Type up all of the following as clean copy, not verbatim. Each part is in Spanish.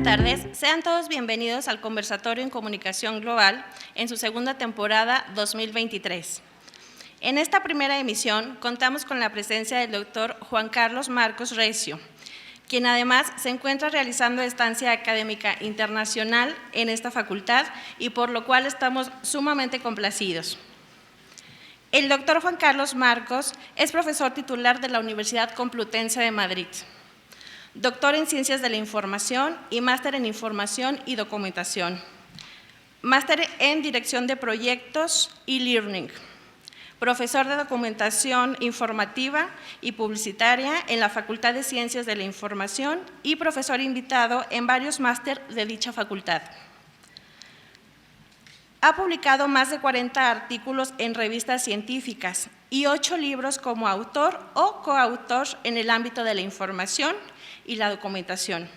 tardes, sean todos bienvenidos al Conversatorio en Comunicación Global en su segunda temporada 2023. En esta primera emisión contamos con la presencia del doctor Juan Carlos Marcos Recio, quien además se encuentra realizando estancia académica internacional en esta facultad y por lo cual estamos sumamente complacidos. El doctor Juan Carlos Marcos es profesor titular de la Universidad Complutense de Madrid, doctor en Ciencias de la Información y máster en Información y Documentación, máster en Dirección de Proyectos y Learning, profesor de Documentación Informativa y Publicitaria en la Facultad de Ciencias de la Información y profesor invitado en varios máster de dicha facultad. Ha publicado más de 40 artículos en revistas científicas y 8 libros como autor o coautor en el ámbito de la información y la documentación,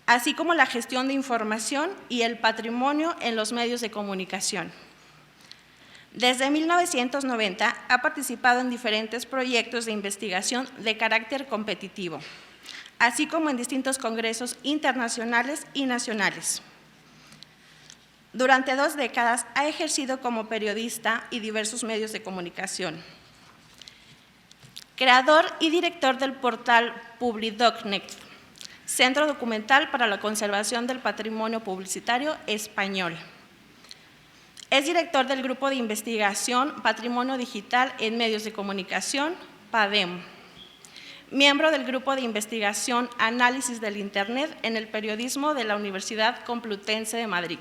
así como la gestión de información y el patrimonio en los medios de comunicación. Desde 1990 ha participado en diferentes proyectos de investigación de carácter competitivo, así como en distintos congresos internacionales y nacionales. Durante 2 décadas ha ejercido como periodista y diversos medios de comunicación. Creador y director del portal Publidocnet, Centro Documental para la Conservación del Patrimonio Publicitario Español. Es director del Grupo de Investigación Patrimonio Digital en Medios de Comunicación, PADEM. Miembro del Grupo de Investigación Análisis del Internet en el Periodismo de la Universidad Complutense de Madrid.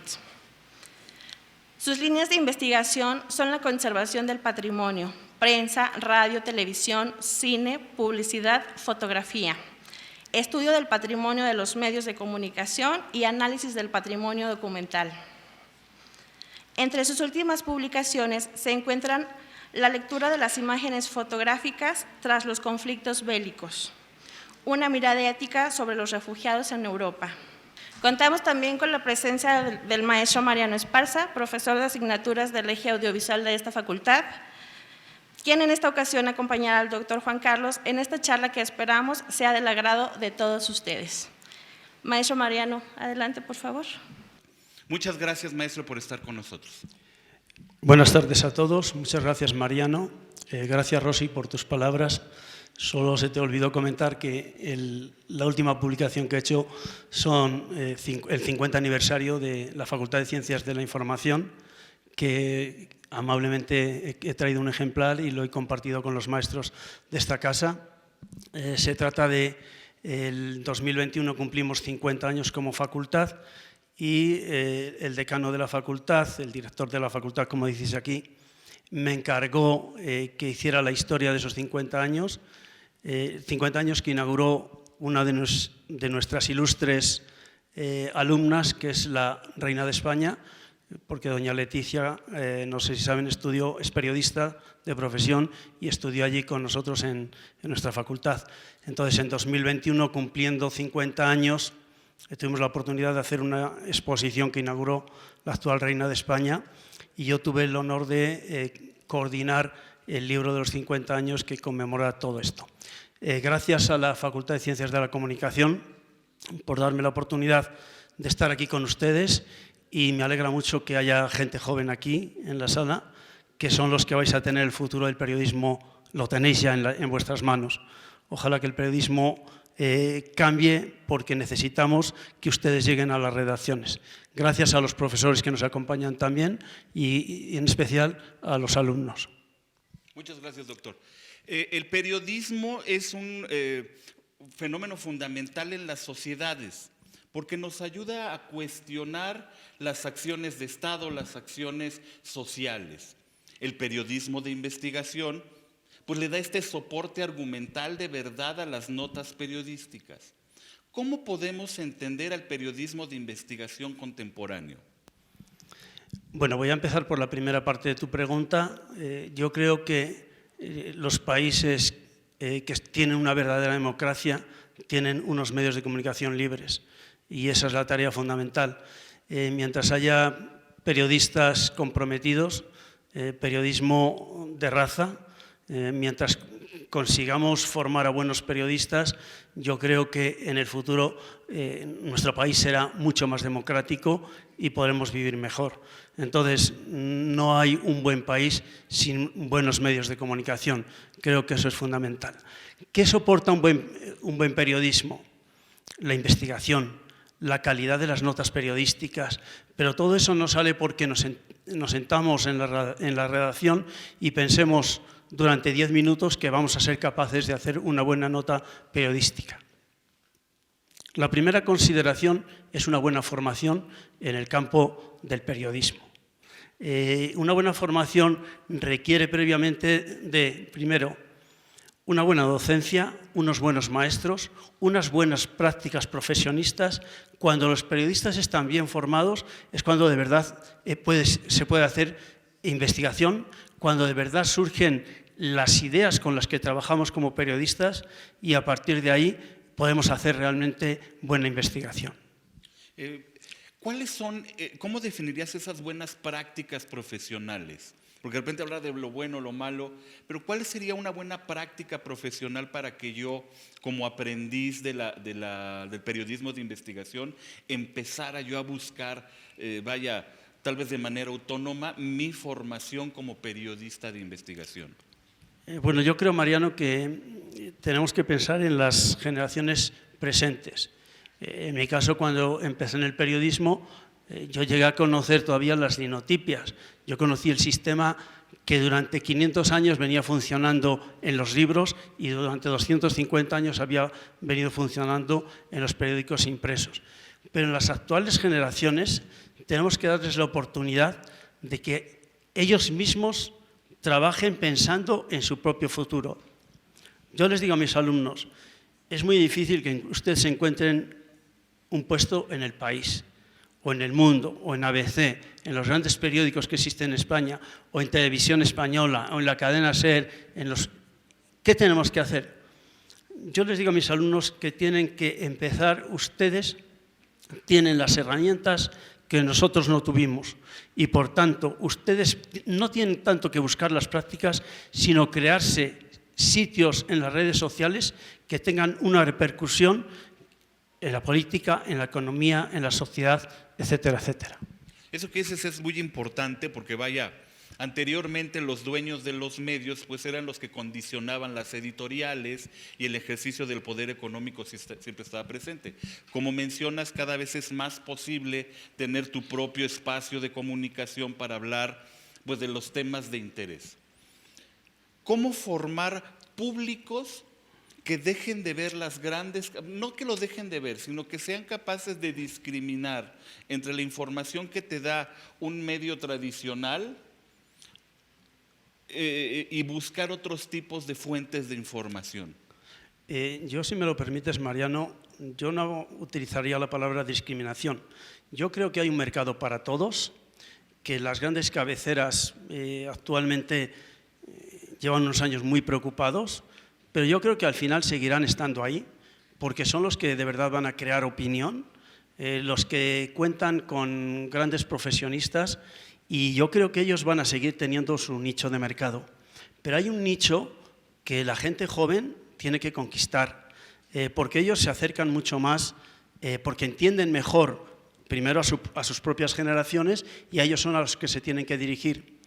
Sus líneas de investigación son la conservación del patrimonio, prensa, radio, televisión, cine, publicidad, fotografía, estudio del patrimonio de los medios de comunicación y análisis del patrimonio documental. Entre sus últimas publicaciones se encuentran la lectura de las imágenes fotográficas tras los conflictos bélicos, una mirada ética sobre los refugiados en Europa. Contamos también con la presencia del maestro Mariano Esparza, profesor de asignaturas del eje audiovisual de esta facultad, quien en esta ocasión acompañará al doctor Juan Carlos en esta charla que esperamos sea del agrado de todos ustedes. Maestro Mariano, adelante, por favor. Muchas gracias, maestro, por estar con nosotros. Buenas tardes a todos. Muchas gracias, Mariano. Gracias, Rosy, por tus palabras. Solo se te olvidó comentar que la última publicación que he hecho son el 50 aniversario de la Facultad de Ciencias de la Información, que amablemente he traído un ejemplar y lo he compartido con los maestros de esta casa. Se trata de, el 2021 cumplimos 50 años como facultad y el decano de la facultad, el director de la facultad, como dices aquí, me encargó que hiciera la historia de esos 50 años. 50 años que inauguró una de nuestras ilustres alumnas, que es la reina de España, porque doña Leticia, no sé si saben, es periodista de profesión y estudió allí con nosotros en nuestra facultad. Entonces, en 2021, cumpliendo 50 años, tuvimos la oportunidad de hacer una exposición que inauguró la actual reina de España y yo tuve el honor de coordinar el libro de los 50 años que conmemora todo esto. Gracias a la Facultad de Ciencias de la Comunicación por darme la oportunidad de estar aquí con ustedes y me alegra mucho que haya gente joven aquí en la sala, que son los que vais a tener el futuro del periodismo, lo tenéis ya en vuestras manos. Ojalá que el periodismo cambie porque necesitamos que ustedes lleguen a las redacciones. Gracias a los profesores que nos acompañan también y en especial a los alumnos. Muchas gracias, doctor. El periodismo es un fenómeno fundamental en las sociedades porque nos ayuda a cuestionar las acciones de Estado, las acciones sociales. El periodismo de investigación pues le da este soporte argumental de verdad a las notas periodísticas. ¿Cómo podemos entender al periodismo de investigación contemporáneo? Bueno, voy a empezar por la primera parte de tu pregunta. Yo creo que los países que tienen una verdadera democracia tienen unos medios de comunicación libres y esa es la tarea fundamental. Mientras haya periodistas comprometidos, periodismo de raza, mientras consigamos formar a buenos periodistas, yo creo que en el futuro nuestro país será mucho más democrático y podremos vivir mejor. Entonces, no hay un buen país sin buenos medios de comunicación. Creo que eso es fundamental. ¿Qué soporta un buen periodismo? La investigación, la calidad de las notas periodísticas, pero todo eso no sale porque nos sentamos en la redacción y pensemos durante 10 minutos que vamos a ser capaces de hacer una buena nota periodística. La primera consideración es una buena formación en el campo del periodismo. Una buena formación requiere previamente de, primero, una buena docencia, unos buenos maestros, unas buenas prácticas profesionistas. Cuando los periodistas están bien formados es cuando de verdad se puede hacer investigación, cuando de verdad surgen las ideas con las que trabajamos como periodistas y a partir de ahí podemos hacer realmente buena investigación. ¿Cómo definirías esas buenas prácticas profesionales? Porque de repente hablar de lo bueno, lo malo, pero ¿cuál sería una buena práctica profesional para que yo, como aprendiz del periodismo de investigación, empezara yo a buscar, tal vez de manera autónoma, mi formación como periodista de investigación? Bueno, yo creo, Mariano, que tenemos que pensar en las generaciones presentes. En mi caso, cuando empecé en el periodismo, yo llegué a conocer todavía las linotipias. Yo conocí el sistema que durante 500 años venía funcionando en los libros y durante 250 años había venido funcionando en los periódicos impresos. Pero en las actuales generaciones tenemos que darles la oportunidad de que ellos mismos trabajen pensando en su propio futuro. Yo les digo a mis alumnos, es muy difícil que ustedes se encuentren un puesto en El País, o en El Mundo, o en ABC, en los grandes periódicos que existen en España, o en Televisión Española, o en la cadena SER, ¿qué tenemos que hacer? Yo les digo a mis alumnos que tienen que empezar, ustedes tienen las herramientas que nosotros no tuvimos y por tanto ustedes no tienen tanto que buscar las prácticas, sino crearse sitios en las redes sociales que tengan una repercusión en la política, en la economía, en la sociedad, etcétera, etcétera. Eso que dices es muy importante porque anteriormente los dueños de los medios pues eran los que condicionaban las editoriales y el ejercicio del poder económico siempre estaba presente. Como mencionas, cada vez es más posible tener tu propio espacio de comunicación para hablar pues, de los temas de interés. ¿Cómo formar públicos que dejen de ver las grandes, no que lo dejen de ver, sino que sean capaces de discriminar entre la información que te da un medio tradicional y buscar otros tipos de fuentes de información? Yo, si me lo permites, Mariano, yo no utilizaría la palabra discriminación. Yo creo que hay un mercado para todos, que las grandes cabeceras actualmente llevan unos años muy preocupados, pero yo creo que al final seguirán estando ahí, porque son los que de verdad van a crear opinión, los que cuentan con grandes profesionistas, y yo creo que ellos van a seguir teniendo su nicho de mercado. Pero hay un nicho que la gente joven tiene que conquistar, porque ellos se acercan mucho más, porque entienden mejor, primero a sus propias generaciones, y a ellos son a los que se tienen que dirigir.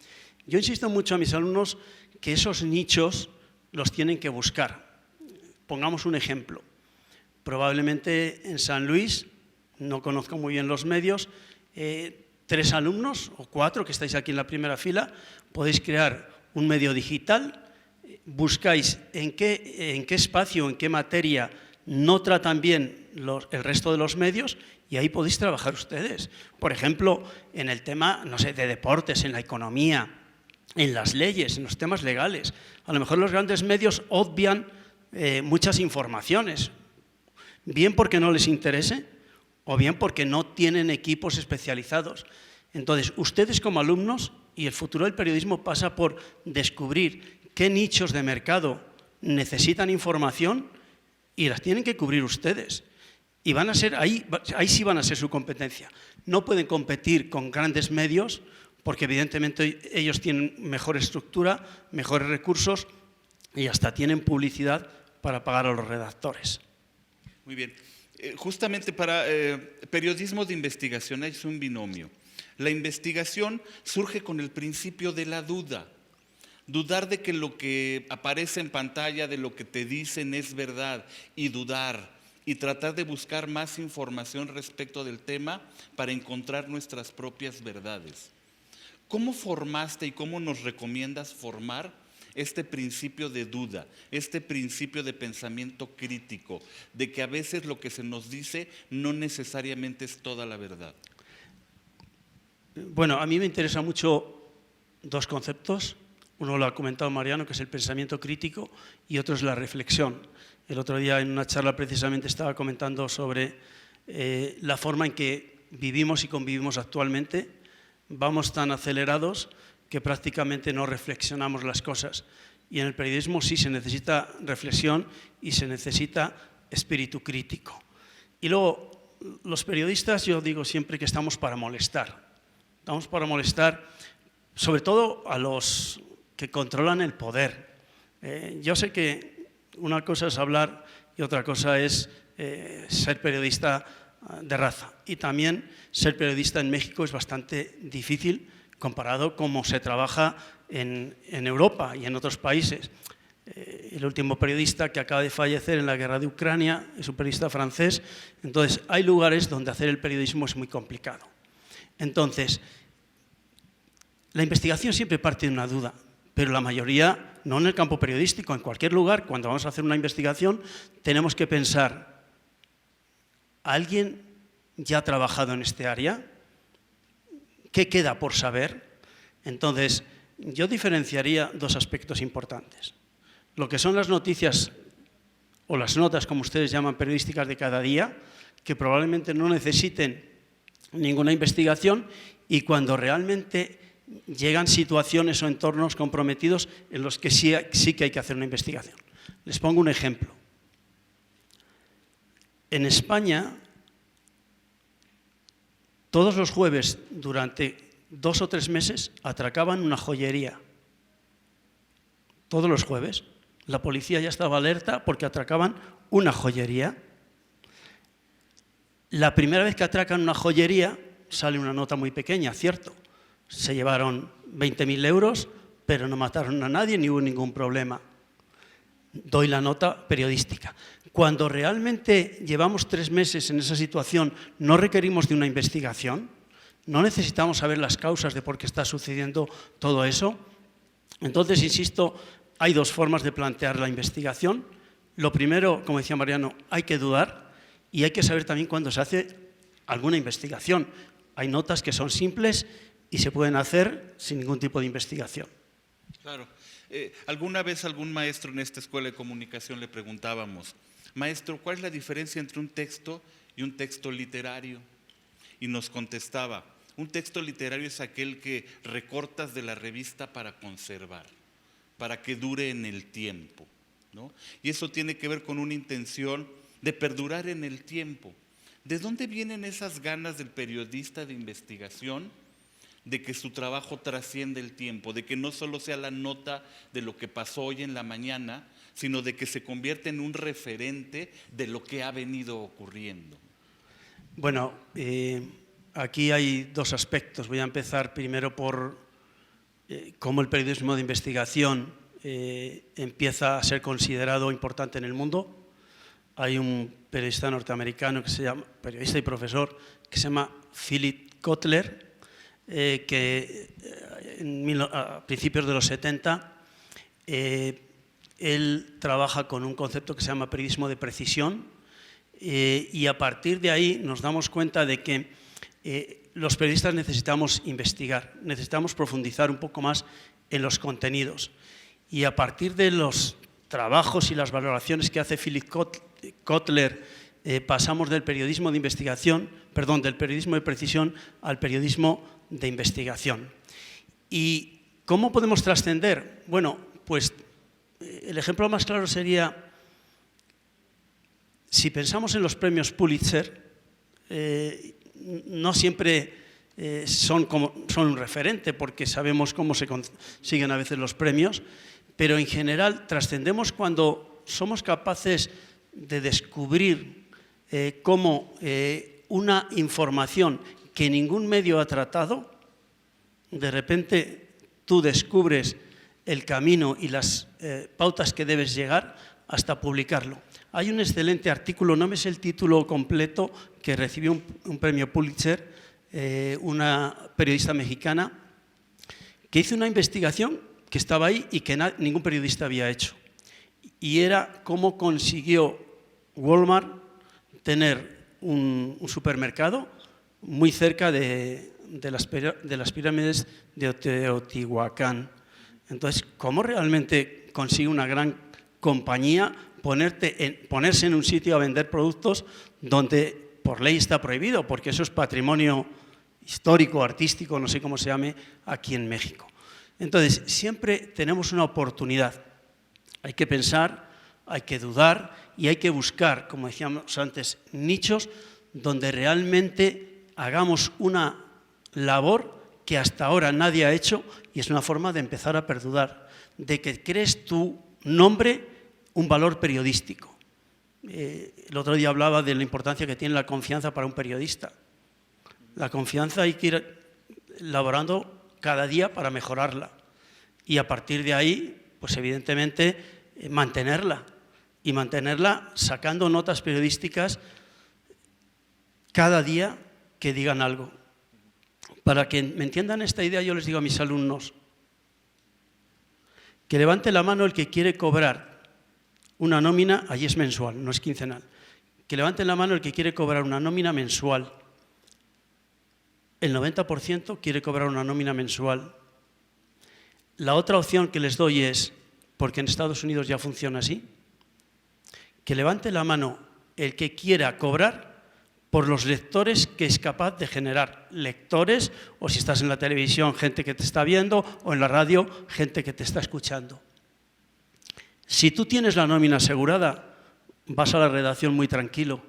Yo insisto mucho a mis alumnos que esos nichos los tienen que buscar. Pongamos un ejemplo. Probablemente en San Luis, no conozco muy bien los medios, 3 alumnos o 4 que estáis aquí en la primera fila, podéis crear un medio digital, buscáis en qué espacio, en qué materia no tratan bien el resto de los medios y ahí podéis trabajar ustedes. Por ejemplo, en el tema, no sé, de deportes, en la economía, en las leyes, en los temas legales. A lo mejor los grandes medios obvian muchas informaciones, bien porque no les interese o bien porque no tienen equipos especializados. Entonces, ustedes como alumnos, y el futuro del periodismo pasa por descubrir qué nichos de mercado necesitan información y las tienen que cubrir ustedes. Y van a ser ahí sí van a ser su competencia. No pueden competir con grandes medios porque evidentemente ellos tienen mejor estructura, mejores recursos y hasta tienen publicidad para pagar a los redactores. Muy bien. Justamente para periodismo de investigación es un binomio. La investigación surge con el principio de la duda. Dudar de que lo que aparece en pantalla, de lo que te dicen es verdad, y dudar, y tratar de buscar más información respecto del tema para encontrar nuestras propias verdades. ¿Cómo formaste y cómo nos recomiendas formar este principio de duda, este principio de pensamiento crítico, de que a veces lo que se nos dice no necesariamente es toda la verdad? Bueno, a mí me interesan mucho dos conceptos. Uno lo ha comentado Mariano, que es el pensamiento crítico, y otro es la reflexión. El otro día en una charla precisamente estaba comentando sobre la forma en que vivimos y convivimos actualmente. Vamos tan acelerados que prácticamente no reflexionamos las cosas. Y en el periodismo sí se necesita reflexión y se necesita espíritu crítico. Y luego, los periodistas, yo digo siempre que estamos para molestar. Estamos para molestar, sobre todo a los que controlan el poder. Yo sé que una cosa es hablar y otra cosa es ser periodista de raza. Y también ser periodista en México es bastante difícil comparado con cómo se trabaja en Europa y en otros países. El último periodista que acaba de fallecer en la guerra de Ucrania es un periodista francés. Entonces, hay lugares donde hacer el periodismo es muy complicado. Entonces, la investigación siempre parte de una duda, pero la mayoría, no en el campo periodístico, en cualquier lugar, cuando vamos a hacer una investigación, tenemos que pensar, ¿alguien ya ha trabajado en este área? ¿Qué queda por saber? Entonces, yo diferenciaría dos aspectos importantes. Lo que son las noticias o las notas, como ustedes llaman, periodísticas de cada día, que probablemente no necesiten ninguna investigación, y cuando realmente llegan situaciones o entornos comprometidos en los que sí que hay que hacer una investigación. Les pongo un ejemplo. En España, todos los jueves, durante 2 o 3 meses, atracaban una joyería. Todos los jueves. La policía ya estaba alerta porque atracaban una joyería. La primera vez que atracan una joyería, sale una nota muy pequeña, cierto. Se llevaron 20.000 euros, pero no mataron a nadie ni hubo ningún problema. Doy la nota periodística. Cuando realmente llevamos 3 meses en esa situación, no requerimos de una investigación, no necesitamos saber las causas de por qué está sucediendo todo eso. Entonces, insisto, hay dos formas de plantear la investigación. Lo primero, como decía Mariano, hay que dudar y hay que saber también cuándo se hace alguna investigación. Hay notas que son simples y se pueden hacer sin ningún tipo de investigación. Claro. Alguna vez algún maestro en esta escuela de comunicación le preguntábamos, maestro, ¿cuál es la diferencia entre un texto y un texto literario? Y nos contestaba, un texto literario es aquel que recortas de la revista para conservar, para que dure en el tiempo, ¿no? Y eso tiene que ver con una intención de perdurar en el tiempo. ¿De dónde vienen esas ganas del periodista de investigación de que su trabajo trasciende el tiempo, de que no solo sea la nota de lo que pasó hoy en la mañana, sino de que se convierta en un referente de lo que ha venido ocurriendo? Bueno, aquí hay dos aspectos. Voy a empezar primero por cómo el periodismo de investigación empieza a ser considerado importante en el mundo. Hay un periodista norteamericano, que se llama, periodista y profesor, que se llama Philip Kotler, que a principios de los 70, él trabaja con un concepto que se llama periodismo de precisión, y a partir de ahí nos damos cuenta de que los periodistas necesitamos investigar, necesitamos profundizar un poco más en los contenidos. Y a partir de los trabajos y las valoraciones que hace Philip Kotler, pasamos del periodismo de investigación, del periodismo de precisión al periodismo de investigación. ¿Y cómo podemos trascender? Bueno, pues el ejemplo más claro sería, si pensamos en los premios Pulitzer, no siempre son un referente, porque sabemos cómo se consiguen a veces los premios, pero en general trascendemos cuando somos capaces de descubrir cómo una información que ningún medio ha tratado, de repente tú descubres el camino y las pautas que debes llegar hasta publicarlo. Hay un excelente artículo, no me sé el título completo, que recibió un premio Pulitzer, una periodista mexicana, que hizo una investigación que estaba ahí y que ningún periodista había hecho. Y era cómo consiguió Walmart tener un supermercado muy cerca de las pirámides de Teotihuacán. Entonces, ¿cómo realmente consigue una gran compañía ponerse en un sitio a vender productos donde por ley está prohibido? Porque eso es patrimonio histórico, artístico, no sé cómo se llame, aquí en México. Entonces, siempre tenemos una oportunidad. Hay que pensar, hay que dudar y hay que buscar, como decíamos antes, nichos donde realmente hagamos una labor que hasta ahora nadie ha hecho, y es una forma de empezar a perdudar, de que crees tu nombre un valor periodístico. El otro día hablaba de la importancia que tiene la confianza para un periodista. La confianza hay que ir elaborando cada día para mejorarla, y a partir de ahí, pues evidentemente, mantenerla, y mantenerla sacando notas periodísticas cada día que digan algo. Para que me entiendan esta idea, yo les digo a mis alumnos que levante la mano el que quiere cobrar una nómina, allí es mensual, no es quincenal, que levante la mano el que quiere cobrar una nómina mensual. El 90% quiere cobrar una nómina mensual. La otra opción que les doy es, porque en Estados Unidos ya funciona así, que levante la mano el que quiera cobrar por los lectores que es capaz de generar. Lectores, o si estás en la televisión, gente que te está viendo, o en la radio, gente que te está escuchando. Si tú tienes la nómina asegurada, vas a la redacción muy tranquilo.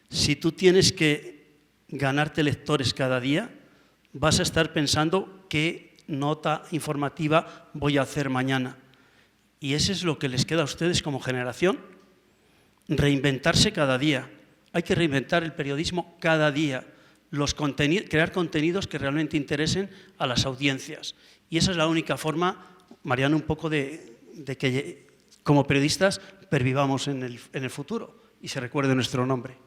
Si tú tienes que ganarte lectores cada día, vas a estar pensando qué nota informativa voy a hacer mañana. Y eso es lo que les queda a ustedes como generación, reinventarse cada día. Hay que reinventar el periodismo cada día, crear contenidos que realmente interesen a las audiencias. Y esa es la única forma, Mariano, un poco de que como periodistas pervivamos en el futuro y se recuerde nuestro nombre.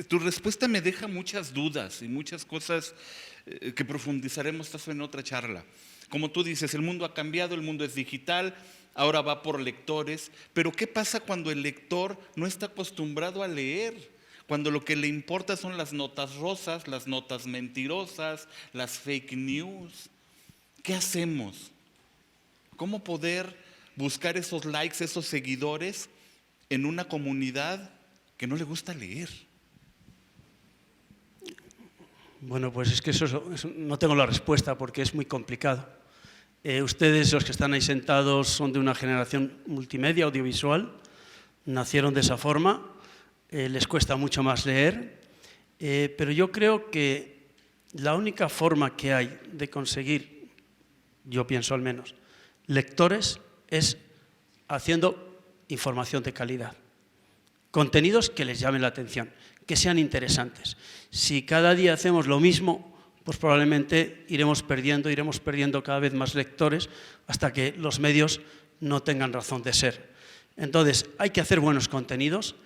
Tu respuesta me deja muchas dudas y muchas cosas que profundizaremos en otra charla. Como tú dices, el mundo ha cambiado, el mundo es digital, ahora va por lectores, pero ¿qué pasa cuando el lector no está acostumbrado a leer? Cuando lo que le importa son las notas rosas, las notas mentirosas, las fake news. ¿Qué hacemos? ¿Cómo poder buscar esos likes, esos seguidores en una comunidad que no le gusta leer? Bueno, pues es que eso no tengo la respuesta porque es muy complicado. Ustedes, los que están ahí sentados, son de una generación multimedia, audiovisual, nacieron de esa forma, les cuesta mucho más leer, pero yo creo que la única forma que hay de conseguir, yo pienso al menos, lectores es haciendo información de calidad, contenidos que les llamen la atención, que sean interesantes. Si cada día hacemos lo mismo, pues probablemente iremos perdiendo cada vez más lectores hasta que los medios no tengan razón de ser. Entonces, hay que hacer buenos contenidos,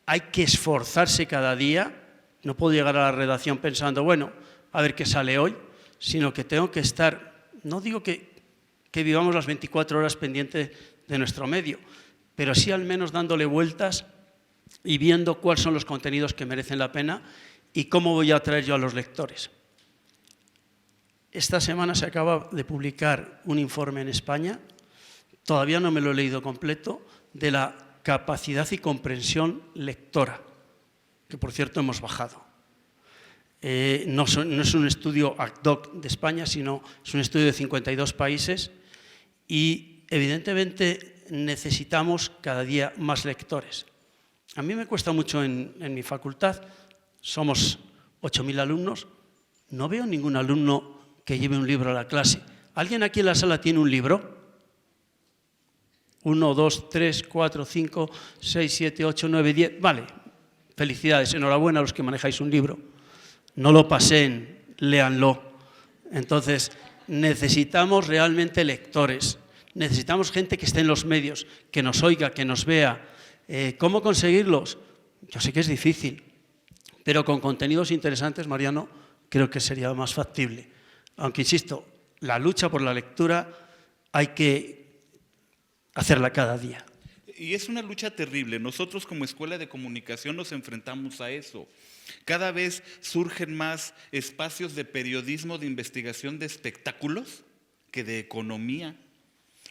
hay que esforzarse cada día. No puedo llegar a la redacción pensando, bueno, a ver qué sale hoy, sino que tengo que estar, no digo que vivamos las 24 horas pendientes de nuestro medio, pero sí al menos dándole vueltas y viendo cuáles son los contenidos que merecen la pena y cómo voy a atraer yo a los lectores. Esta semana se acaba de publicar un informe en España, todavía no me lo he leído completo, de la capacidad y comprensión lectora, que por cierto hemos bajado. No es un estudio ad hoc de España, sino es un estudio de 52 países y evidentemente necesitamos cada día más lectores. A mí me cuesta mucho en mi facultad, somos 8.000 alumnos, no veo ningún alumno que lleve un libro a la clase. ¿Alguien aquí en la sala tiene un libro? 1, 2, 3, 4, 5, 6, 7, 8, 9, 10. Vale, felicidades, enhorabuena a los que manejáis un libro. No lo paseen, léanlo. Entonces, necesitamos realmente lectores, necesitamos gente que esté en los medios, que nos oiga, que nos vea. ¿Cómo conseguirlos? Yo sé que es difícil, pero con contenidos interesantes, Mariano, creo que sería más factible. Aunque, insisto, la lucha por la lectura hay que hacerla cada día. Y es una lucha terrible. Nosotros como Escuela de Comunicación nos enfrentamos a eso. Cada vez surgen más espacios de periodismo, de investigación de espectáculos que de economía.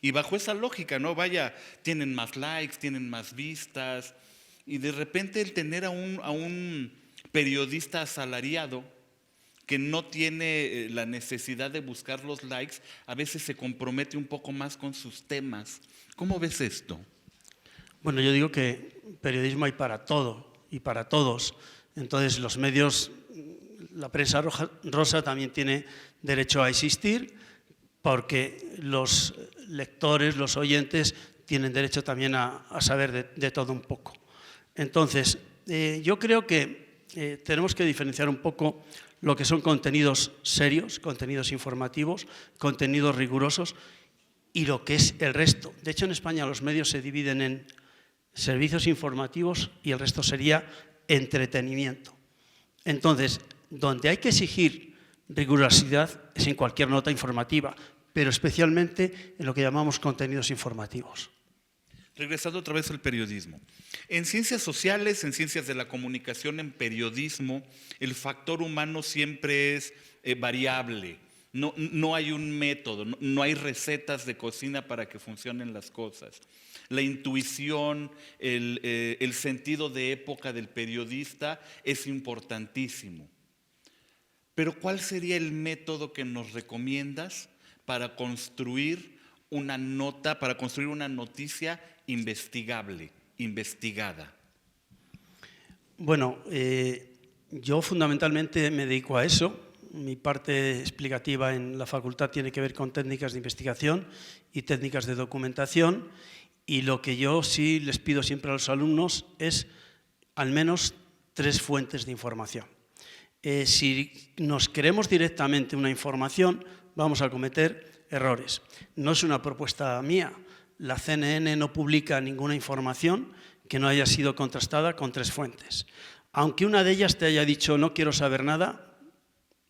Y bajo esa lógica, ¿no? Vaya, tienen más likes, tienen más vistas. Y de repente el tener a un periodista asalariado que no tiene la necesidad de buscar los likes, a veces se compromete un poco más con sus temas. ¿Cómo ves esto? Bueno, yo digo que periodismo hay para todo y para todos. Entonces, los medios, la prensa rosa también tiene derecho a existir, porque los lectores, los oyentes, tienen derecho también a saber de todo un poco. Entonces, yo creo que tenemos que diferenciar un poco lo que son contenidos serios, contenidos informativos, contenidos rigurosos, y lo que es el resto. De hecho, en España los medios se dividen en servicios informativos y el resto sería entretenimiento. Entonces, donde hay que exigir rigurosidad es en cualquier nota informativa, pero especialmente en lo que llamamos contenidos informativos. Regresando otra vez al periodismo. En ciencias sociales, en ciencias de la comunicación, en periodismo, el factor humano siempre es variable. No hay un método, no hay recetas de cocina para que funcionen las cosas. La intuición, el sentido de época del periodista es importantísimo. Pero ¿cuál sería el método que nos recomiendas para construir una nota, para construir una noticia investigable, investigada? Bueno, yo fundamentalmente me dedico a eso. Mi parte explicativa en la facultad tiene que ver con técnicas de investigación y técnicas de documentación, y lo que yo sí les pido siempre a los alumnos es al menos 3 fuentes de información. Si nos queremos directamente una información, vamos a cometer errores. No es una propuesta mía. La CNN no publica ninguna información que no haya sido contrastada con 3 fuentes. Aunque una de ellas te haya dicho no quiero saber nada,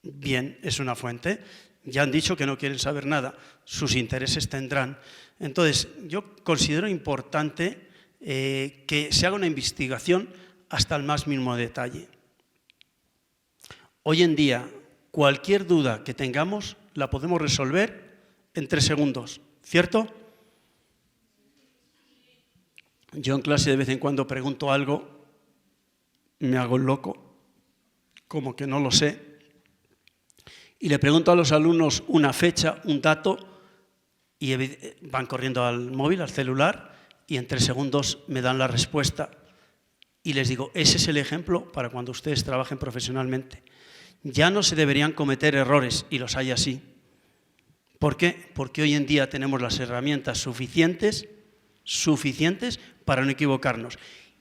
bien, es una fuente. Ya han dicho que no quieren saber nada, sus intereses tendrán. Entonces, yo considero importante que se haga una investigación hasta el más mínimo detalle. Hoy en día, cualquier duda que tengamos la podemos resolver en 3 segundos, ¿cierto? Yo en clase de vez en cuando pregunto algo, me hago el loco, como que no lo sé, y le pregunto a los alumnos una fecha, un dato, y van corriendo al móvil, al celular, y en 3 segundos me dan la respuesta. Y les digo, ese es el ejemplo para cuando ustedes trabajen profesionalmente. Ya no se deberían cometer errores, y los hay así. ¿Por qué? Porque hoy en día tenemos las herramientas suficientes para no equivocarnos.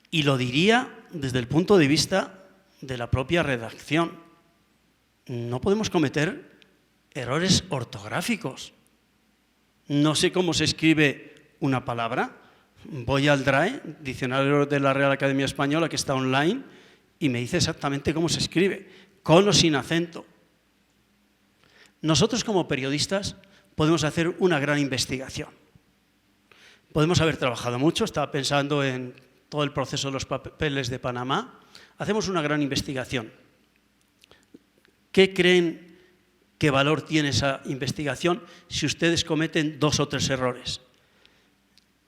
Y lo diría desde el punto de vista de la propia redacción. No podemos cometer errores ortográficos. No sé cómo se escribe una palabra. Voy al DRAE, Diccionario de la Real Academia Española, que está online, y me dice exactamente cómo se escribe, con o sin acento. Nosotros como periodistas podemos hacer una gran investigación. Podemos haber trabajado mucho, estaba pensando en todo el proceso de los papeles de Panamá. Hacemos una gran investigación. ¿Qué creen que valor tiene esa investigación si ustedes cometen 2 o 3 errores?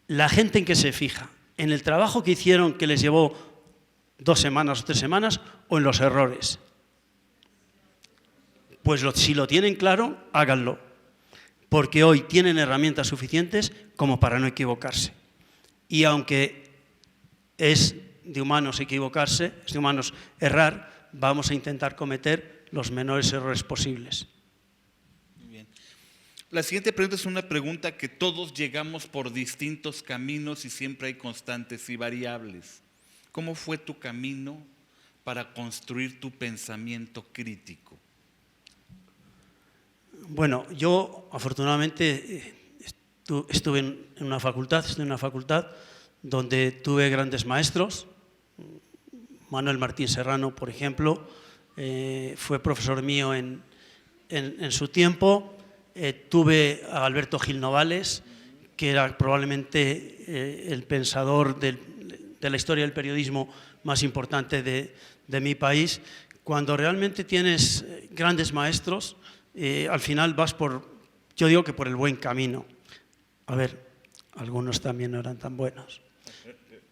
La gente en qué se fija, en el trabajo que hicieron que les llevó 2 semanas o 3 semanas, o en los errores. Pues si lo tienen claro, háganlo, porque hoy tienen herramientas suficientes como para no equivocarse. Y aunque es de humanos equivocarse, es de humanos errar, vamos a intentar cometer los menores errores posibles. Muy bien. La siguiente pregunta es una pregunta que todos llegamos por distintos caminos y siempre hay constantes y variables. ¿Cómo fue tu camino para construir tu pensamiento crítico? Bueno, yo afortunadamente estuve en una facultad donde tuve grandes maestros. Manuel Martín Serrano, por ejemplo, fue profesor mío en su tiempo. Tuve a Alberto Gil Novales, que era probablemente el pensador de la historia del periodismo más importante de mi país. Cuando realmente tienes grandes maestros, al final vas yo digo que por el buen camino. A ver, algunos también no eran tan buenos.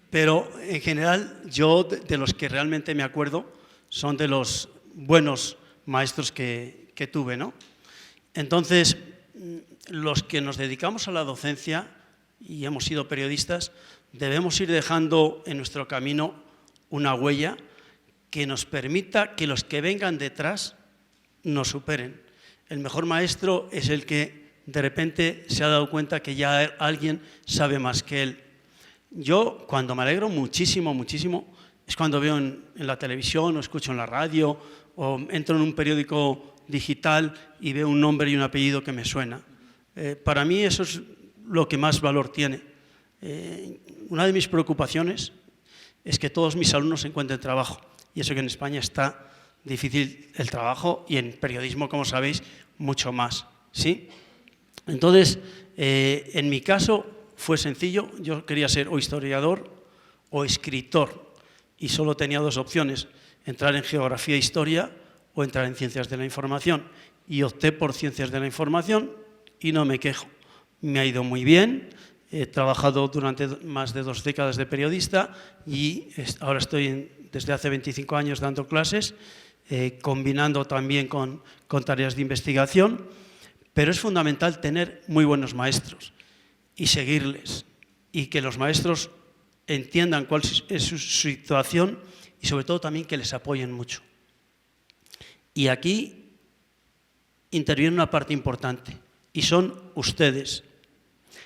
Pero en general, yo de los que realmente me acuerdo son de los buenos maestros que tuve, ¿no? Entonces, los que nos dedicamos a la docencia y hemos sido periodistas, debemos ir dejando en nuestro camino una huella que nos permita que los que vengan detrás nos superen. El mejor maestro es el que de repente se ha dado cuenta que ya alguien sabe más que él. Yo, cuando me alegro muchísimo, es cuando veo en la televisión o escucho en la radio o entro en un periódico digital y veo un nombre y un apellido que me suena. Para mí eso es lo que más valor tiene. Una de mis preocupaciones es que todos mis alumnos encuentren trabajo, y eso que en España está difícil el trabajo y en periodismo, como sabéis, mucho más, ¿sí? Entonces, en mi caso fue sencillo. Yo quería ser o historiador o escritor y solo tenía dos opciones: entrar en geografía e historia o entrar en ciencias de la información, y opté por ciencias de la información y no me quejo. Me ha ido muy bien, he trabajado durante más de 2 décadas de periodista y ahora estoy desde hace 25 años dando clases, combinando también con tareas de investigación, pero es fundamental tener muy buenos maestros y seguirles, y que los maestros entiendan cuál es su situación y sobre todo también que les apoyen mucho. Y aquí interviene una parte importante, y son ustedes.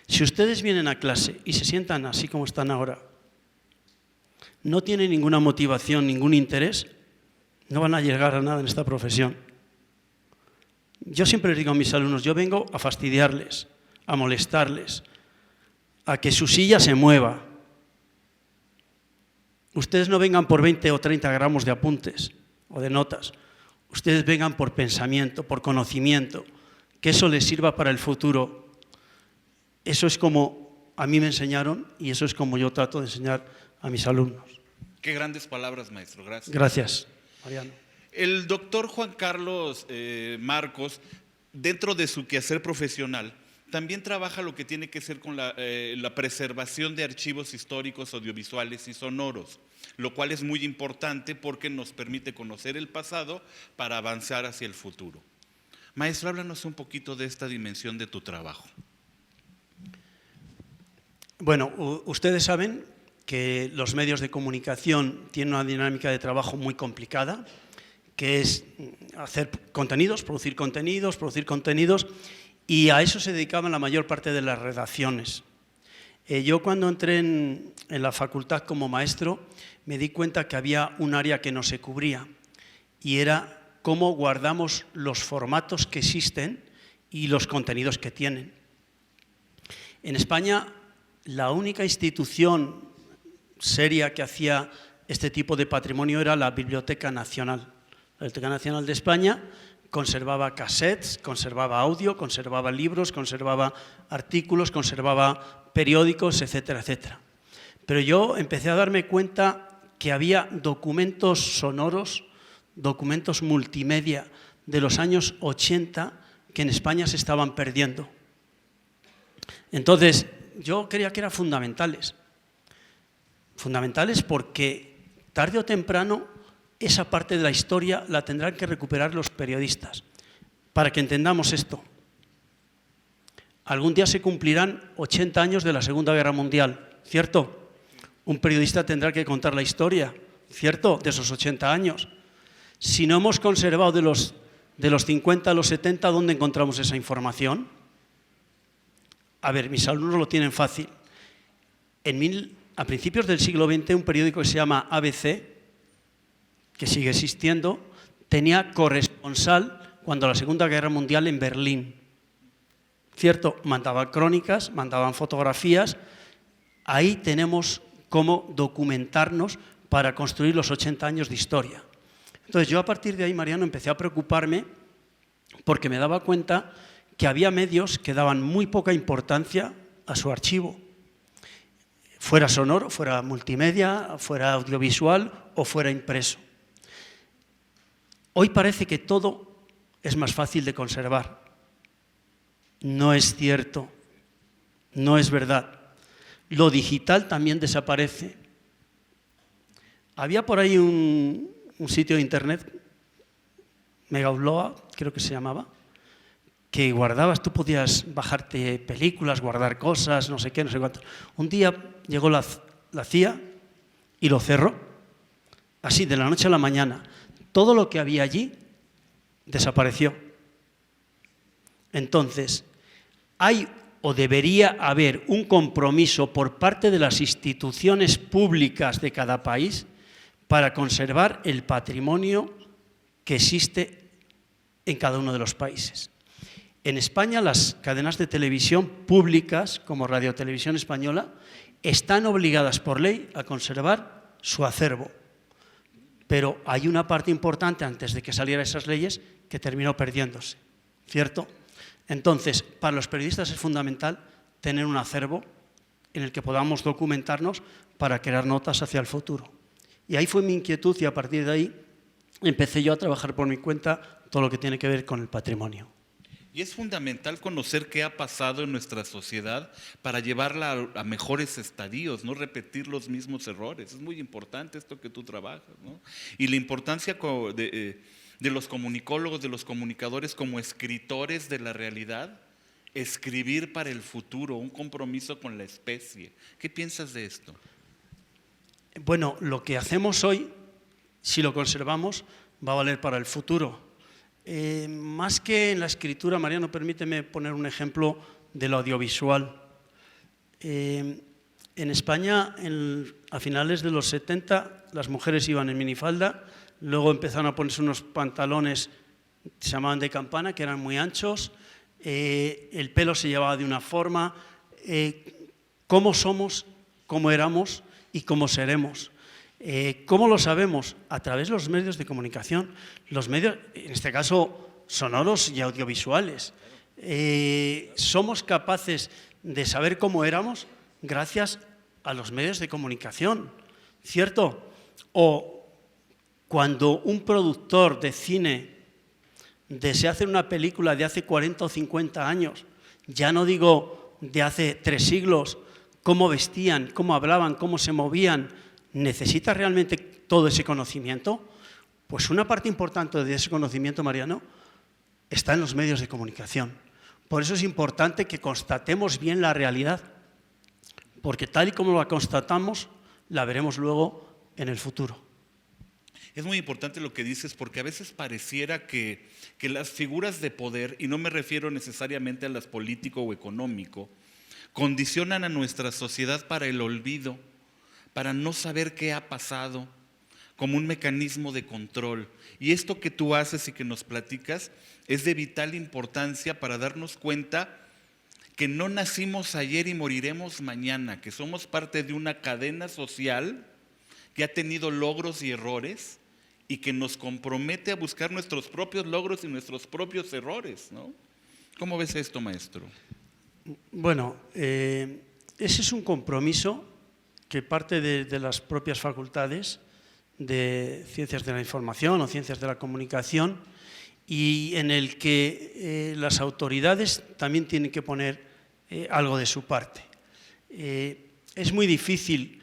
Si ustedes vienen a clase y se sientan así como están ahora, no tienen ninguna motivación, ningún interés, no van a llegar a nada en esta profesión. Yo siempre les digo a mis alumnos, yo vengo a fastidiarles, a molestarles, a que su silla se mueva. Ustedes no vengan por 20 o 30 gramos de apuntes o de notas. Ustedes vengan por pensamiento, por conocimiento, que eso les sirva para el futuro. Eso es como a mí me enseñaron y eso es como yo trato de enseñar a mis alumnos. Qué grandes palabras, maestro. Gracias. Gracias, Mariano. El doctor Juan Carlos Marcos, dentro de su quehacer profesional, también trabaja lo que tiene que ser con la preservación de archivos históricos, audiovisuales y sonoros, lo cual es muy importante porque nos permite conocer el pasado para avanzar hacia el futuro. Maestro, háblanos un poquito de esta dimensión de tu trabajo. Bueno, ustedes saben que los medios de comunicación tienen una dinámica de trabajo muy complicada, que es hacer contenidos, producir contenidos, y a eso se dedicaban la mayor parte de las redacciones. Yo cuando entré en la facultad como maestro me di cuenta que había un área que no se cubría, y era cómo guardamos los formatos que existen y los contenidos que tienen. En España, la única institución seria que hacía este tipo de patrimonio era la Biblioteca Nacional. La Biblioteca Nacional de España conservaba cassettes, conservaba audio, conservaba libros, conservaba artículos, conservaba periódicos, etcétera, etcétera. Pero yo empecé a darme cuenta que había documentos sonoros, documentos multimedia de los años 80 que en España se estaban perdiendo. Entonces, yo creía que eran fundamentales. Fundamentales porque tarde o temprano esa parte de la historia la tendrán que recuperar los periodistas. Para que entendamos esto, algún día se cumplirán 80 años de la Segunda Guerra Mundial, ¿cierto? Un periodista tendrá que contar la historia, ¿cierto?, de esos 80 años. Si no hemos conservado de los 50 a los 70, ¿dónde encontramos esa información? a ver, mis alumnos lo tienen fácil. A principios del siglo XX, un periódico que se llama ABC, que sigue existiendo, tenía corresponsal cuando la Segunda Guerra Mundial en Berlín. ¿Cierto? Mandaban crónicas, mandaban fotografías. Ahí tenemos cómo documentarnos para construir los 80 años de historia. Entonces yo a partir de ahí, Mariano, empecé a preocuparme porque me daba cuenta que había medios que daban muy poca importancia a su archivo. Fuera sonoro, fuera multimedia, fuera audiovisual o fuera impreso. Hoy parece que todo es más fácil de conservar. No es cierto, no es verdad. Lo digital también desaparece. Había por ahí un sitio de internet, Megaupload, creo que se llamaba, que guardabas, tú podías bajarte películas, guardar cosas, no sé qué, no sé cuánto. Un día llegó la CIA y lo cerró, así de la noche a la mañana. Todo lo que había allí desapareció. Entonces, hay o debería haber un compromiso por parte de las instituciones públicas de cada país para conservar el patrimonio que existe en cada uno de los países. En España, las cadenas de televisión públicas, como Radio Televisión Española, están obligadas por ley a conservar su acervo. Pero hay una parte importante, antes de que salieran esas leyes, que terminó perdiéndose, ¿cierto? Entonces, para los periodistas es fundamental tener un acervo en el que podamos documentarnos para crear notas hacia el futuro. Y ahí fue mi inquietud y a partir de ahí empecé yo a trabajar por mi cuenta todo lo que tiene que ver con el patrimonio. Y es fundamental conocer qué ha pasado en nuestra sociedad para llevarla a mejores estadios, no repetir los mismos errores. Es muy importante esto que tú trabajas, ¿no? Y la importancia de los comunicólogos, de los comunicadores como escritores de la realidad, escribir para el futuro, un compromiso con la especie. ¿Qué piensas de esto? Bueno, lo que hacemos hoy, si lo conservamos, va a valer para el futuro. Más que en la escritura, Mariano, permíteme poner un ejemplo de lo audiovisual. En España, a finales de los 70, las mujeres iban en minifalda, luego empezaron a ponerse unos pantalones que se llamaban de campana, que eran muy anchos, el pelo se llevaba de una forma. ¿Cómo somos, cómo éramos y cómo seremos? ¿Cómo lo sabemos? A través de los medios de comunicación, los medios, en este caso, sonoros y audiovisuales. Somos capaces de saber cómo éramos gracias a los medios de comunicación, ¿cierto? O cuando un productor de cine desea hacer una película de hace 40 o 50 años, ya no digo de hace 3 siglos, cómo vestían, cómo hablaban, cómo se movían, ¿necesita realmente todo ese conocimiento? Pues una parte importante de ese conocimiento, Mariano, está en los medios de comunicación. Por eso es importante que constatemos bien la realidad, porque tal y como la constatamos, la veremos luego en el futuro. Es muy importante lo que dices porque a veces pareciera que las figuras de poder, y no me refiero necesariamente a las político o económico, condicionan a nuestra sociedad para el olvido, para no saber qué ha pasado, como un mecanismo de control. Y esto que tú haces y que nos platicas es de vital importancia para darnos cuenta que no nacimos ayer y moriremos mañana, que somos parte de una cadena social que ha tenido logros y errores y que nos compromete a buscar nuestros propios logros y nuestros propios errores, ¿no? ¿Cómo ves esto, maestro? Bueno, ese es un compromiso que parte de las propias facultades de Ciencias de la Información o Ciencias de la Comunicación y en el que las autoridades también tienen que poner algo de su parte. Es muy difícil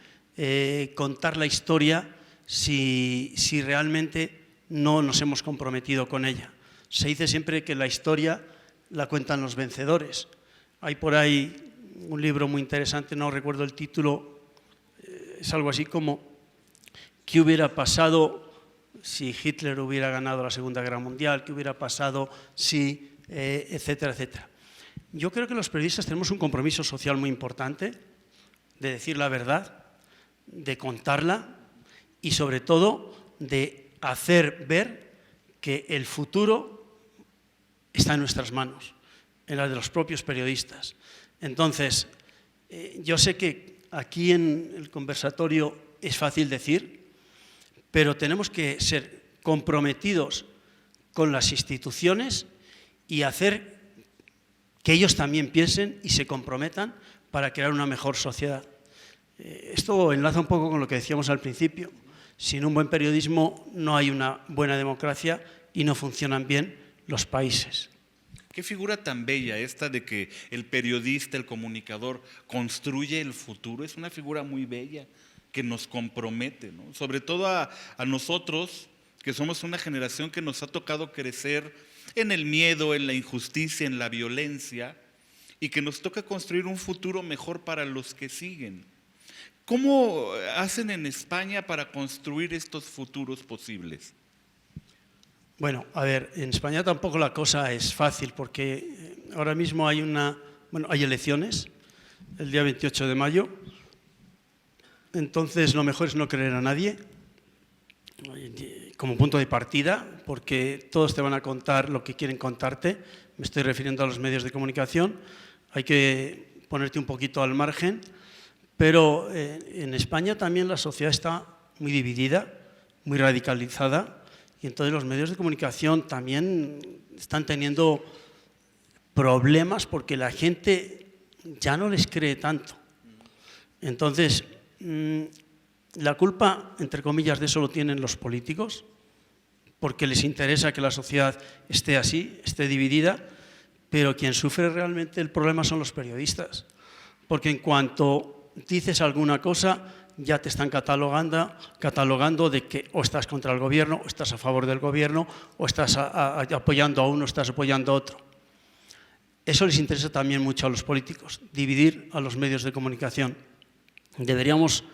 contar la historia si realmente no nos hemos comprometido con ella. Se dice siempre que la historia la cuentan los vencedores. Hay por ahí un libro muy interesante, no recuerdo el título, es algo así como ¿qué hubiera pasado si Hitler hubiera ganado la Segunda Guerra Mundial? ¿Qué hubiera pasado si...? Etcétera, etcétera. Yo creo que los periodistas tenemos un compromiso social muy importante de decir la verdad, de contarla y sobre todo de hacer ver que el futuro está en nuestras manos, en las de los propios periodistas. Entonces, yo sé que aquí en el conversatorio es fácil decir, pero tenemos que ser comprometidos con las instituciones y hacer que ellos también piensen y se comprometan para crear una mejor sociedad. Esto enlaza un poco con lo que decíamos al principio. Sin un buen periodismo no hay una buena democracia y no funcionan bien los países. Qué figura tan bella esta de que el periodista, el comunicador, construye el futuro. Es una figura muy bella que nos compromete, ¿no? Sobre todo a nosotros, que somos una generación que nos ha tocado crecer en el miedo, en la injusticia, en la violencia, y que nos toca construir un futuro mejor para los que siguen. ¿Cómo hacen en España para construir estos futuros posibles? Bueno, a ver, en España tampoco la cosa es fácil porque ahora mismo hay elecciones el día 28 de mayo, entonces lo mejor es no creer a nadie como punto de partida, porque todos te van a contar lo que quieren contarte. Me estoy refiriendo a los medios de comunicación. Hay que ponerte un poquito al margen, pero en España también la sociedad está muy dividida, muy radicalizada, y entonces los medios de comunicación también están teniendo problemas porque la gente ya no les cree tanto. Entonces, la culpa, entre comillas, de eso lo tienen los políticos, porque les interesa que la sociedad esté así, esté dividida, pero quien sufre realmente el problema son los periodistas, porque en cuanto dices alguna cosa ya te están catalogando de que o estás contra el gobierno, o estás a favor del gobierno, o estás apoyando a uno, o estás apoyando a otro. Eso les interesa también mucho a los políticos, dividir a los medios de comunicación. Deberíamos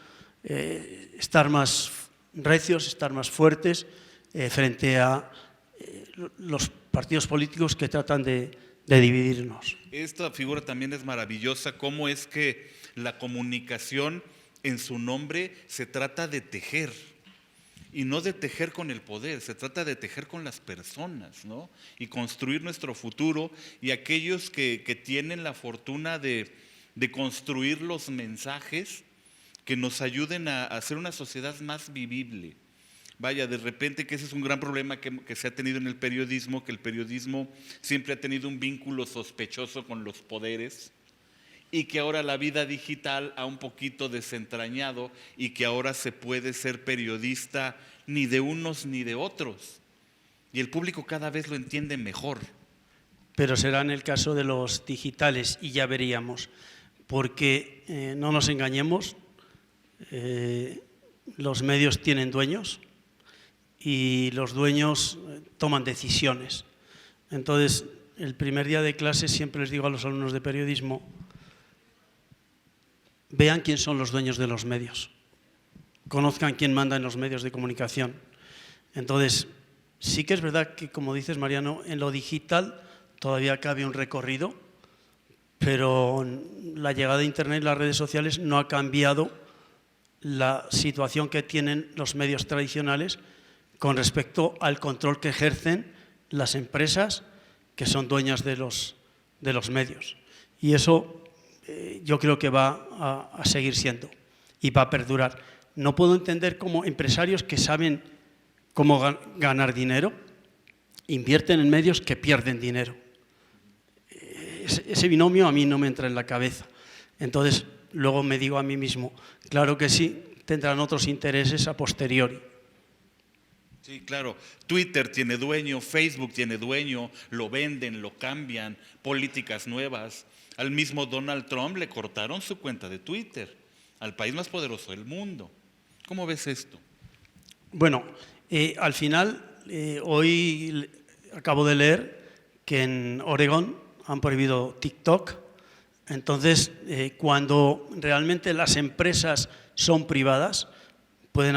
estar más recios, estar más fuertes frente a los partidos políticos que tratan de dividirnos. Esta figura también es maravillosa, cómo es que la comunicación en su nombre se trata de tejer, y no de tejer con el poder, se trata de tejer con las personas, ¿no? Y construir nuestro futuro, y aquellos que tienen la fortuna de construir los mensajes que nos ayuden a hacer una sociedad más vivible. Vaya, de repente que ese es un gran problema que se ha tenido en el periodismo, que el periodismo siempre ha tenido un vínculo sospechoso con los poderes, y que ahora la vida digital ha un poquito desentrañado, y que ahora se puede ser periodista ni de unos ni de otros, y el público cada vez lo entiende mejor. Pero será en el caso de los digitales y ya veríamos, porque no nos engañemos, los medios tienen dueños y los dueños toman decisiones. Entonces, el primer día de clase siempre les digo a los alumnos de periodismo: vean quién son los dueños de los medios, conozcan quién manda en los medios de comunicación. Entonces, sí que es verdad que, como dices, Mariano, en lo digital todavía cabe un recorrido, pero la llegada de Internet y las redes sociales no ha cambiado la situación que tienen los medios tradicionales con respecto al control que ejercen las empresas que son dueñas de los medios. Y eso yo creo que va a seguir siendo y va a perdurar. No puedo entender cómo empresarios que saben cómo ganar dinero invierten en medios que pierden dinero. Ese binomio a mí no me entra en la cabeza. Entonces, luego me digo a mí mismo, claro que sí, tendrán otros intereses a posteriori. Sí, claro. Twitter tiene dueño, Facebook tiene dueño, lo venden, lo cambian, políticas nuevas. Al mismo Donald Trump le cortaron su cuenta de Twitter, al país más poderoso del mundo. ¿Cómo ves esto? Bueno, al final, hoy acabo de leer que en Oregón han prohibido TikTok. Entonces, cuando realmente las empresas son privadas, pueden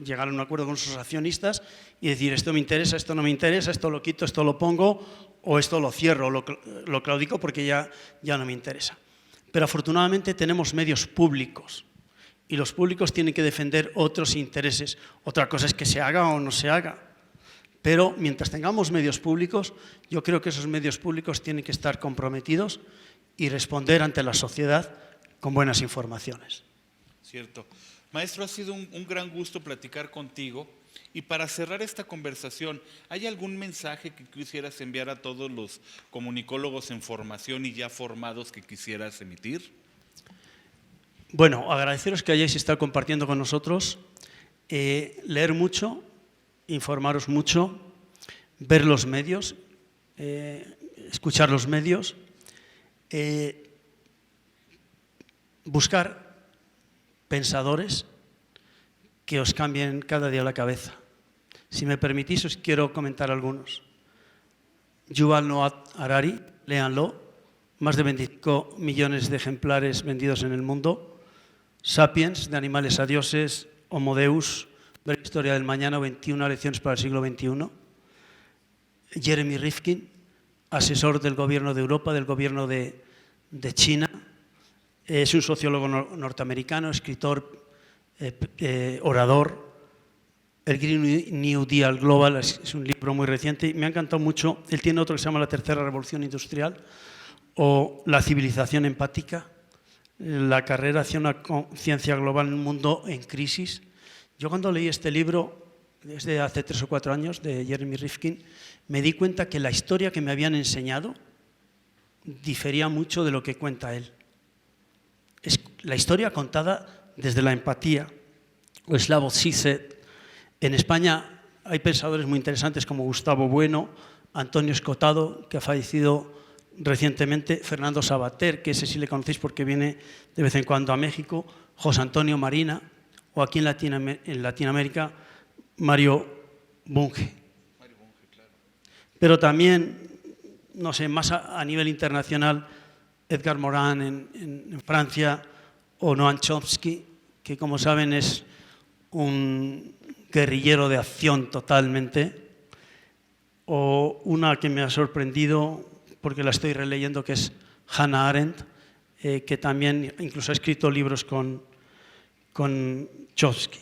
llegar a un acuerdo con sus accionistas y decir esto me interesa, esto no me interesa, esto lo quito, esto lo pongo, o esto lo cierro, lo claudico porque ya no me interesa. Pero afortunadamente tenemos medios públicos y los públicos tienen que defender otros intereses. Otra cosa es que se haga o no se haga. Pero mientras tengamos medios públicos, yo creo que esos medios públicos tienen que estar comprometidos y responder ante la sociedad con buenas informaciones. Cierto. Maestro, ha sido un gran gusto platicar contigo. Y para cerrar esta conversación, ¿hay algún mensaje que quisieras enviar a todos los comunicólogos en formación y ya formados que quisieras emitir? Bueno, agradeceros que hayáis estado compartiendo con nosotros, leer mucho, informaros mucho, ver los medios, escuchar los medios, buscar pensadores que os cambien cada día la cabeza. Si me permitís, os quiero comentar algunos. Yuval Noah Harari, léanlo, más de 25 millones de ejemplares vendidos en el mundo. Sapiens, de animales a dioses, Homo Deus, ver la historia del mañana, 21 lecciones para el siglo XXI. Jeremy Rifkin, asesor del gobierno de Europa, del gobierno de China. Es un sociólogo norteamericano, escritor, orador. El Green New Deal Global es un libro muy reciente y me ha encantado mucho. Él tiene otro que se llama La Tercera Revolución Industrial o La Civilización Empática, la carrera hacia una conciencia global en un mundo en crisis. Yo cuando leí este libro, desde hace 3 o 4 años, de Jeremy Rifkin, me di cuenta que la historia que me habían enseñado difería mucho de lo que cuenta él. Es la historia contada desde la empatía. O Slavoj Žižek. En España hay pensadores muy interesantes como Gustavo Bueno, Antonio Escotado, que ha fallecido recientemente, Fernando Savater, que ese sí le conocéis porque viene de vez en cuando a México, José Antonio Marina, o aquí en Latinoamérica, Mario Bunge. Pero también, no sé, más a nivel internacional, Edgar Morin en Francia, o Noam Chomsky, que como saben es un guerrillero de acción totalmente, o una que me ha sorprendido porque la estoy releyendo, que es Hannah Arendt, que también incluso ha escrito libros con Chomsky.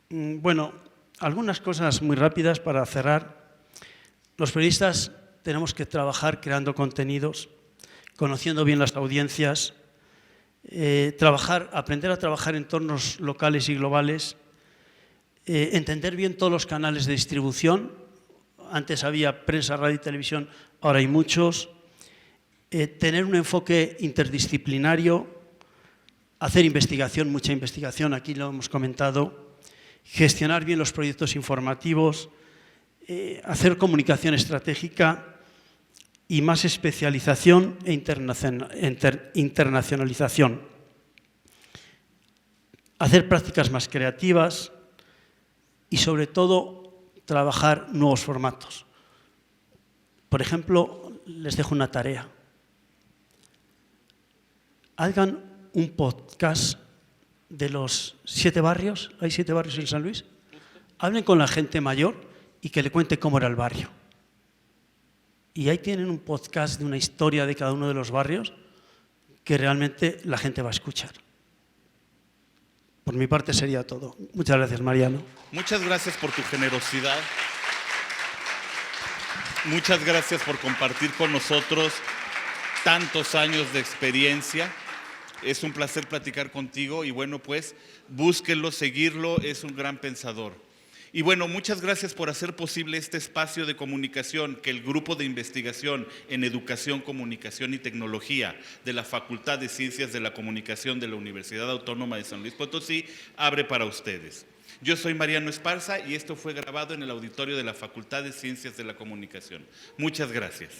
Bueno, algunas cosas muy rápidas para cerrar. Los periodistas tenemos que trabajar creando contenidos, conociendo bien las audiencias, aprender a trabajar en entornos locales y globales, entender bien todos los canales de distribución. Antes había prensa, radio y televisión, ahora hay muchos. Tener un enfoque interdisciplinario, hacer investigación, mucha investigación, aquí lo hemos comentado, gestionar bien los proyectos informativos, hacer comunicación estratégica y más especialización e internacionalización. Hacer prácticas más creativas y, sobre todo, trabajar nuevos formatos. Por ejemplo, les dejo una tarea. Hagan un podcast de los 7 barrios. ¿Hay 7 barrios en San Luis? Hablen con la gente mayor y que le cuente cómo era el barrio. Y ahí tienen un podcast de una historia de cada uno de los barrios que realmente la gente va a escuchar. Por mi parte sería todo. Muchas gracias, Mariano. Muchas gracias por tu generosidad. Muchas gracias por compartir con nosotros tantos años de experiencia. Es un placer platicar contigo y bueno, pues búsquenlo, seguirlo, es un gran pensador. Y bueno, muchas gracias por hacer posible este espacio de comunicación que el Grupo de Investigación en Educación, Comunicación y Tecnología de la Facultad de Ciencias de la Comunicación de la Universidad Autónoma de San Luis Potosí abre para ustedes. Yo soy Mariano Esparza y esto fue grabado en el auditorio de la Facultad de Ciencias de la Comunicación. Muchas gracias.